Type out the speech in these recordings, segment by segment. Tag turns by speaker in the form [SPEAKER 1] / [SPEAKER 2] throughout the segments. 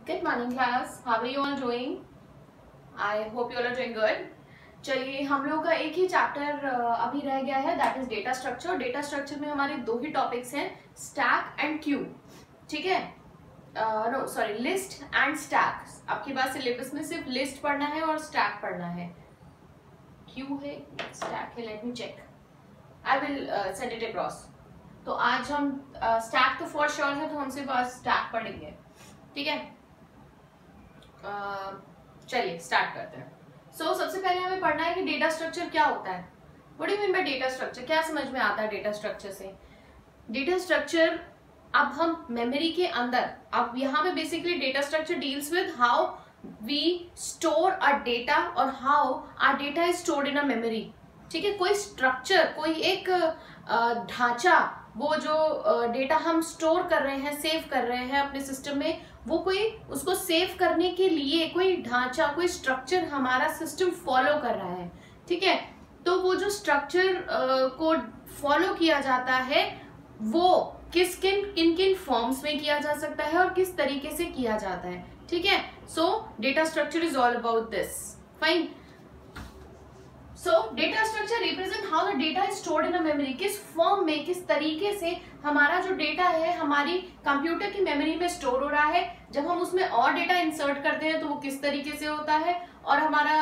[SPEAKER 1] Good morning class. How are you all doing? I hope you all are doing good. चलिए हम लोग का एक ही चैप्टर अभी रह गया है, that is data structure. Data structure में हमारे दो ही टॉपिक्स हैं, स्टैक एंड क्यू. ठीक है, no sorry, list and stack. आपके पास सिलेबस में सिर्फ लिस्ट पढ़ना है और स्टैक पढ़ना है. क्यू है, स्टैक है, let me check. I will send it across. तो आज हम स्टैक तो फॉर श्योर है, तो हम सिर्फ आज स्टैक पढ़ेंगे. ठीक है, चलिए स्टार्ट करते हैं. सबसे पहले हमें पढ़ना है कि डेटा स्ट्रक्चर क्या होता है. What do you mean by data structure? क्या समझ में आता है डेटा स्ट्रक्चर से? डेटा स्ट्रक्चर, अब हम मेमोरी के अंदर, अब यहाँ पे basically data structure deals with how we store a data और how our data is stored in a memory. ठीक है, कोई स्ट्रक्चर, कोई एक ढांचा, वो जो डेटा हम स्टोर कर रहे हैं, सेव कर रहे हैं अपने सिस्टम में, वो कोई उसको सेव करने के लिए कोई ढांचा, कोई स्ट्रक्चर हमारा सिस्टम फॉलो कर रहा है. ठीक है, तो वो जो स्ट्रक्चर को फॉलो किया जाता है वो किन किन फॉर्म्स में किया जा सकता है और किस तरीके से किया जाता है. ठीक है, सो data structure is all about this. Fine. So data structure represent how the data is stored in a memory. किस फॉर्म में, किस तरीके से हमारा जो डेटा है हमारी कंप्यूटर की मेमोरी में स्टोर हो रहा है. जब हम उसमें और डेटा इंसर्ट करते हैं तो वो किस तरीके से होता है, और हमारा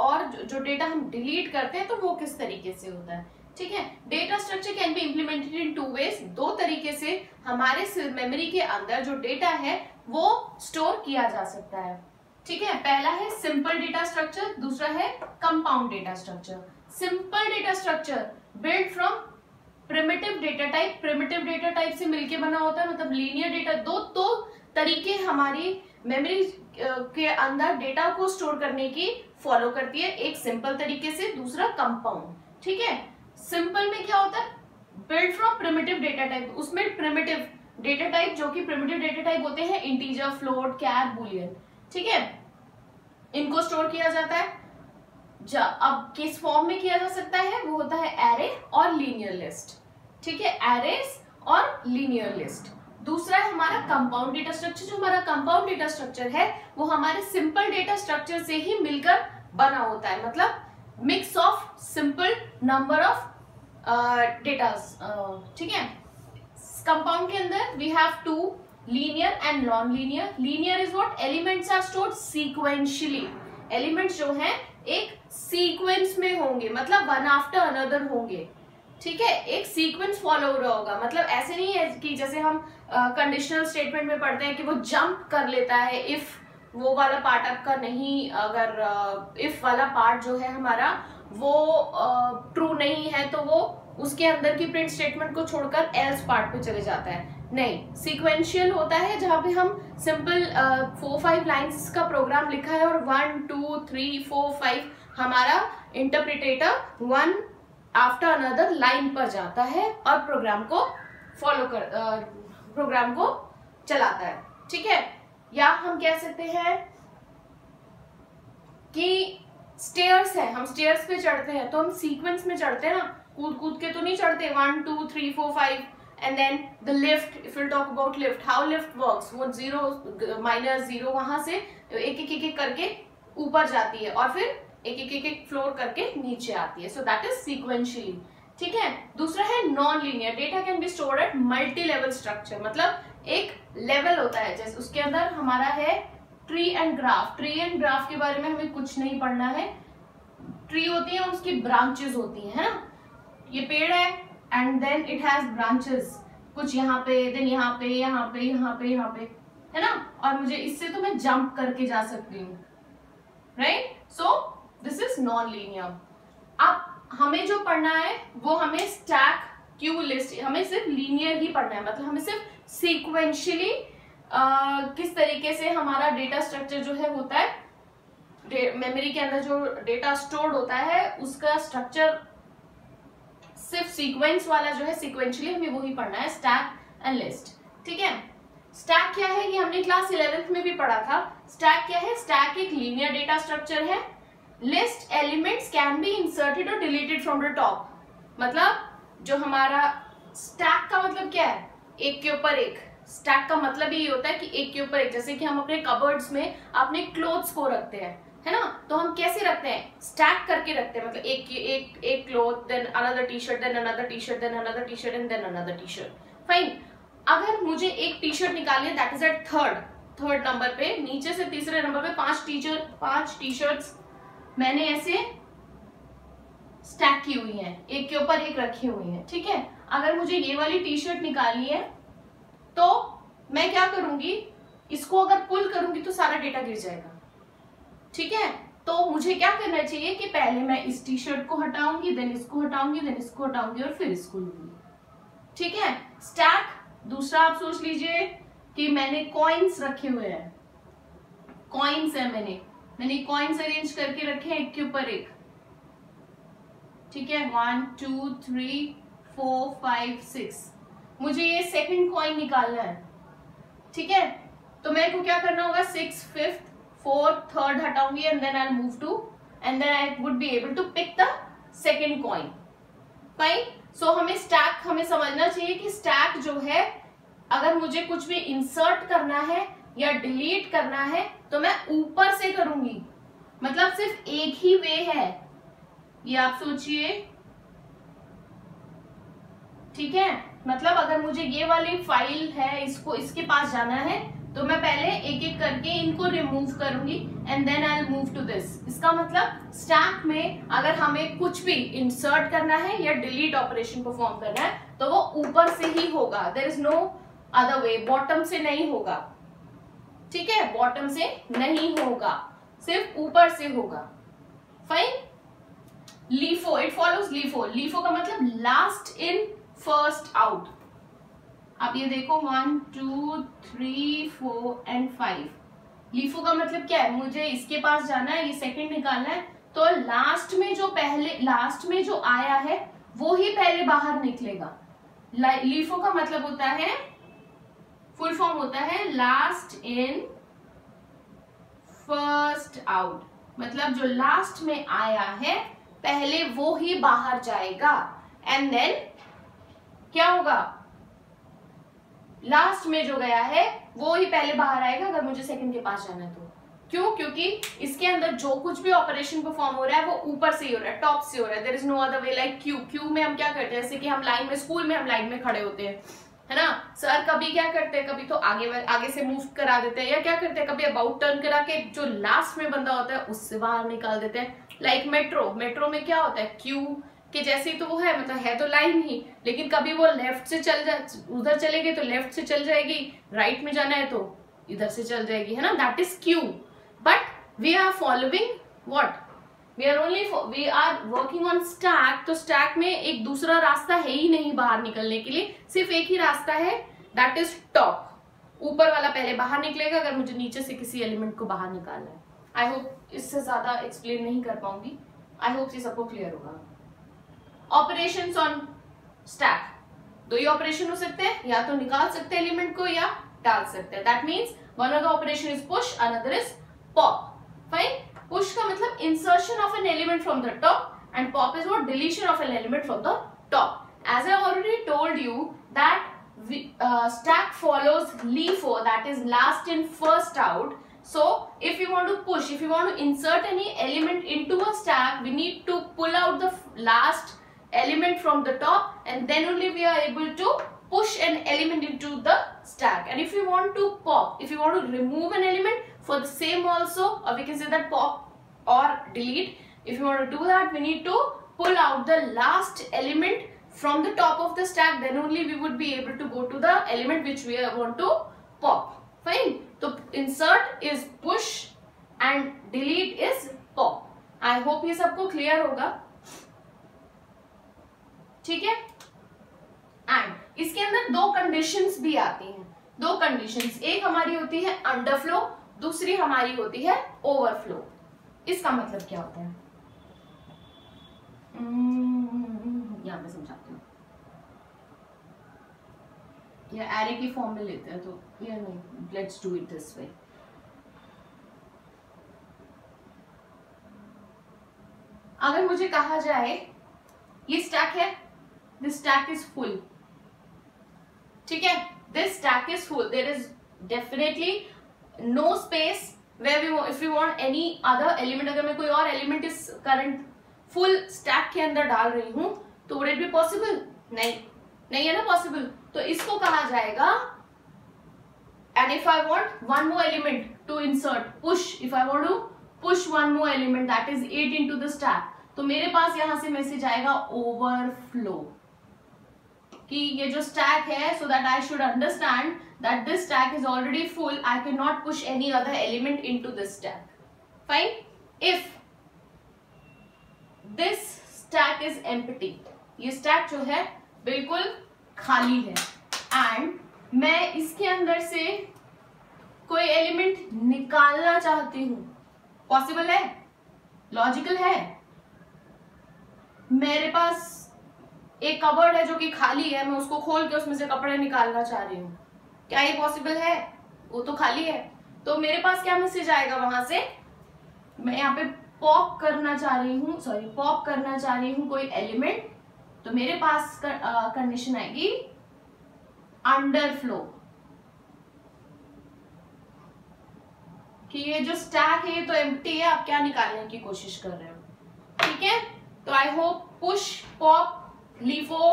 [SPEAKER 1] और जो डेटा हम डिलीट करते हैं तो वो किस तरीके से होता है. ठीक है, data structure can be implemented in two ways. दो तरीके से हमारे मेमोरी के अंदर जो डेटा है वो स्टोर किया जा सकता है. ठीक है, पहला है सिंपल डेटा स्ट्रक्चर, दूसरा है compound data structure. Simple data structure build from primitive data type. Primitive data type से मिलके बना होता है, मतलब लीनियर डेटा. दो तरीके हमारी मेमोरी के अंदर डेटा को स्टोर करने की फॉलो करती है. एक सिंपल तरीके से, दूसरा कंपाउंड. ठीक है, सिंपल में क्या होता है, build from primitive data type. उसमें प्रिमिटिव डेटा टाइप, जो कि प्रिमिटिव डेटा टाइप होते हैं इंटीजर, फ्लोट, कैर, बुलियन. ठीक है, इनको स्टोर किया जाता है. अब किस फॉर्म में किया जा सकता है, वो होता है एरे और लीनियर लिस्ट. ठीक है, एरेस और लीनियर लिस्ट. दूसरा है हमारा कंपाउंड डेटा स्ट्रक्चर. जो हमारा कंपाउंड डेटा स्ट्रक्चर है वो हमारे सिंपल डेटा स्ट्रक्चर से ही मिलकर बना होता है, मतलब mix of simple number of datas. ठीक है, कंपाउंड के अंदर we have two, linear and non-linear. Linear is what? Elements are stored sequentially. Elements जो हैं एक sequence में होंगे, मतलब one after another होंगे. ठीक है, एक sequence follow हो रहा होगा. मतलब ऐसे नहीं है कि जैसे हम conditional statement में पढ़ते हैं कि वो jump कर लेता है if वो वाला पार्ट आपका नहीं, अगर if वाला पार्ट जो है हमारा वो ट्रू नहीं है तो वो उसके अंदर की प्रिंट स्टेटमेंट को छोड़कर एल्स पार्ट पे चले जाता है. नहीं, सीक्वेंशियल होता है जहां पे हम सिंपल 4-5 लाइंस का प्रोग्राम लिखा है और 1 2 3 4 5 हमारा interpreter one after another line पर जाता है और प्रोग्राम को फॉलो कर प्रोग्राम को चलाता है. ठीक है, या हम कह सकते हैं कि स्टेयर्स है, हम स्टेयर्स पे चढ़ते हैं तो हम सीक्वेंस में चढ़ते हैं ना, कूद कूद के तो नहीं चढ़ते 1 2 3 4 5. And then the lift, if we'll talk about lift, how lift works, वो 0 -0 वहां से एक करके ऊपर जाती है और फिर एक फ्लोर करके नीचे आती है. So that is sequentially. ठीक है, दूसरा है non linear. Data can be stored at multi level structure. मतलब एक लेवल होता है, जैसे उसके अंदर हमारा है tree and graph. Tree and graph के बारे में हमें कुछ नहीं पढ़ना है. ट्री होती है, उसकी ब्रांचेस होती है ना. ये पेड़ है and then it has branches, कुछ यहाँ पे, then यहाँ पे, यहाँ पे, यहाँ पे, यहाँ पे, है ना. और मुझे इससे तो मैं जंप करके जा सकती हूँ, right. So this is non linear. अब हमें जो पढ़ना है वो हमें स्टैक, क्यू, लिस्ट, हमें सिर्फ लीनियर ही पढ़ना है. मतलब हमें सिर्फ सीक्वेंशियली किस तरीके से हमारा डेटा स्ट्रक्चर जो है होता है, मेमोरी के अंदर जो डेटा स्टोर्ड होता है उसका स्ट्रक्चर सिर्फ सीक्वेंस वाला जो है, सीक्वेंशियली हमें वही पढ़ना है, स्टैक एंड लिस्ट. ठीक है, स्टैक क्या है ये हमने क्लास 11th में भी पढ़ा था. स्टैक क्या है? स्टैक एक लीनियर डेटा स्ट्रक्चर है. List, elements can be inserted और डिलीटेड फ्रॉम द टॉप. मतलब जो हमारा स्टैक का मतलब क्या है, एक के ऊपर एक, स्टैक का मतलब ही होता है कि एक के ऊपर एक, जैसे कि हम अपने कबर्ड्स में अपने क्लोथ्स को रखते हैं, है ना, तो हम कैसे रखते हैं, स्टैक करके रखते हैं, मतलब एक cloth, then another T shirt, then another T shirt, then another T shirt and then another T shirt. Fine, अगर मुझे एक टी शर्ट निकाली है, that is at third number पे, नीचे से तीसरे नंबर पे 5 टी शर्ट्स मैंने ऐसे स्टैक की हुई हैं, एक के ऊपर एक रखी हुई हैं, ठीक है। अगर मुझे ये वाली टी शर्ट निकालनी है तो मैं क्या करूंगी, इसको अगर पुल करूंगी तो सारा डेटा गिर जाएगा, ठीक है। तो मुझे क्या करना चाहिए कि पहले मैं इस टी शर्ट को हटाऊंगी, देन इसको हटाऊंगी, देन इसको हटाऊंगी और फिर इसको लूंगी, ठीक है। स्टैक, दूसरा आप सोच लीजिए कि मैंने कॉइन्स रखे हुए हैं, कॉइन्स है, मैंने कॉइन्स अरेंज करके रखे हैं एक के ऊपर एक, ठीक है, 1 2 3 4 5 6, मुझे ये सेकंड कॉइन निकालना है, ठीक है। तो मेरे को क्या करना होगा, 6 5th 4th 3rd हटाऊंगी and then I move to, and then I would be able to pick the second coin. Fine, so हमें स्टैक, हमें समझना चाहिए कि स्टैक जो है, अगर मुझे कुछ भी इंसर्ट करना है या डिलीट करना है तो मैं ऊपर से करूंगी, मतलब सिर्फ एक ही वे है, ये आप सोचिए, ठीक है। मतलब अगर मुझे ये वाली फाइल है, इसको इसके पास जाना है तो मैं पहले एक एक करके इनको रिमूव करूंगी and then I will move to this. इसका मतलब स्टैक में अगर हमें कुछ भी इंसर्ट करना है या डिलीट ऑपरेशन परफॉर्म करना है तो वो ऊपर से ही होगा, there is no other way, bottom से नहीं होगा, ठीक है, बॉटम से नहीं होगा, सिर्फ ऊपर से होगा। Fine, LIFO, it follows LIFO, LIFO का मतलब लास्ट इन फर्स्ट आउट। आप ये देखो 1 2 3 4 एंड 5, लीफो का मतलब क्या है, मुझे इसके पास जाना है, ये सेकंड निकालना है, तो लास्ट में जो आया है वो ही पहले बाहर निकलेगा। लीफो का मतलब होता है, फुल फॉर्म होता है लास्ट इन फर्स्ट आउट, मतलब जो लास्ट में आया है पहले वो ही बाहर जाएगा एंड देन क्या होगा, लास्ट में जो गया है वो ही पहले बाहर आएगा अगर मुझे सेकंड के पास जाना है तो। क्यों, क्योंकि इसके अंदर जो कुछ भी ऑपरेशन परफॉर्म हो रहा है वो ऊपर से ही हो रहा है, टॉप से हो रहा है, there is no other way like queue में हम क्या करते हैं, जैसे कि हम लाइन में, स्कूल में हम लाइन में खड़े होते हैं, है ना, सर कभी क्या करते हैं, कभी तो आगे से मूव करा देते हैं, या क्या करते हैं, कभी अबाउट टर्न करा के जो लास्ट में बंदा होता है उससे बाहर निकाल देते हैं। लाइक मेट्रो में क्या होता है, क्यू के जैसे ही तो वो है, मतलब है तो लाइन ही, लेकिन कभी वो लेफ्ट से उधर चलेगी तो लेफ्ट से चल जाएगी, राइट में जाना है तो इधर से चल जाएगी, है ना, that is queue. But we are following what, we are working on stack, तो स्टैक में एक दूसरा रास्ता है ही नहीं बाहर निकलने के लिए, सिर्फ एक ही रास्ता है, दैट इज टॉप, ऊपर वाला पहले बाहर निकलेगा अगर मुझे नीचे से किसी एलिमेंट को बाहर निकालना है। आई होप इससे ज्यादा एक्सप्लेन नहीं कर पाऊंगी, आई होप ये सबको क्लियर होगा। ऑपरेशंस ऑन स्टैक, दो ही ऑपरेशन हो सकते हैं, या तो निकाल सकते हैं एलिमेंट को या डाल सकते हैं, that means one of the operation is push, another is pop. Fine, push का मतलब insertion of an element from the top and pop is what, deletion of an element from the top. As I already told you that stack follows LIFO, that is last in first out. So if you want to push, if you want to insert any element into a stack, we need to pull out the last element from the top, and then only we are able to push an element into the stack. And if you want to pop, if you want to remove an element, for the same also, or we can say that pop or delete, if you want to do that, we need to pull out the last element from the top of the stack, then only we would be able to go to the element which we want to pop. Fine, so insert is push and delete is pop. I hope ये सबको clear होगा, ठीक है। And इसके अंदर दो conditions भी आती हैं, दो कंडीशंस, एक हमारी होती है अंडरफ्लो, दूसरी हमारी होती है ओवरफ्लो। इसका मतलब क्या होता है, यहां पे समझाती हूँ, या एरे की फॉर्म में लेते हैं तो या नहीं, let's do it this way. अगर मुझे कहा जाए ये स्टैक है, दिस स्टैक इज फुल, ठीक है, this stack is full, there is definitely no space where we if we want any other element, अगर मैं कोई और element इस current full stack के अंदर डाल रही हूँ तो would it be possible? नहीं है ना possible. तो इसको कहा जाएगा, and if I want one more element to insert, push, if I want to push one more element, that is 8 into the stack, तो मेरे पास यहां से मैसेज आएगा overflow, कि ये जो stack है, so that I should understand that this stack is already full, I cannot push any other element into this stack. Fine. If this stack is empty, ये stack जो है बिल्कुल खाली है, and मैं इसके अंदर से कोई एलिमेंट निकालना चाहती हूं, पॉसिबल है, लॉजिकल है, मेरे पास एक कबर्ड है जो कि खाली है, मैं उसको खोल के उसमें से कपड़े निकालना चाह रही हूँ, क्या ये पॉसिबल है? वो तो खाली है. तो मेरे पास क्या मैसेज आएगा वहां से, मैं यहाँ पे पॉप करना चाह रही हूँ कोई एलिमेंट, तो मेरे पास कंडीशन आएगी अंडरफ्लो, कि ये जो स्टैक है ये तो एम्प्टी है, आप क्या निकालने की कोशिश कर रहे हो. ठीक है, तो I hope push, pop, LIFO,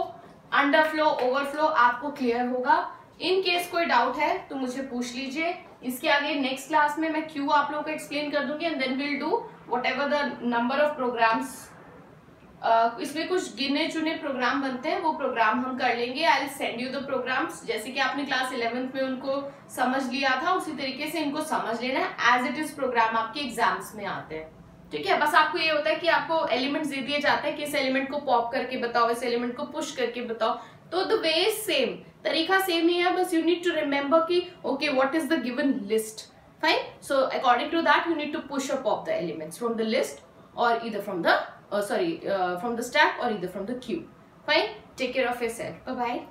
[SPEAKER 1] underflow, overflow आपको क्लियर होगा. इन केस कोई डाउट है तो मुझे पूछ लीजिए. इसके आगे नेक्स्ट क्लास में मैं क्यू आप लोगों को एक्सप्लेन कर दूंगी, and then will do whatever the number of programs. इसमें कुछ गिने चुने प्रोग्राम बनते हैं, वो प्रोग्राम हम कर लेंगे. I will send you the programs, जैसे कि आपने क्लास 11th में उनको समझ लिया था उसी तरीके से इनको समझ लेना है. एज इट इज प्रोग्राम आपके एग्जाम्स में आते हैं. ठीक है, बस आपको ये होता है कि आपको एलिमेंट्स दे दिए जाते हैं कि इस एलिमेंट को पॉप करके बताओ, इस एलिमेंट को पुश करके बताओ, तो द वे इज सेम, तरीका सेम ही है, बस यू नीड टू रिमेम्बर कि okay what is the given list. Fine. So according to that you need to push और pop the elements from the list और either from the from the stack or either from the queue. Fine. Take care of yourself. Bye bye.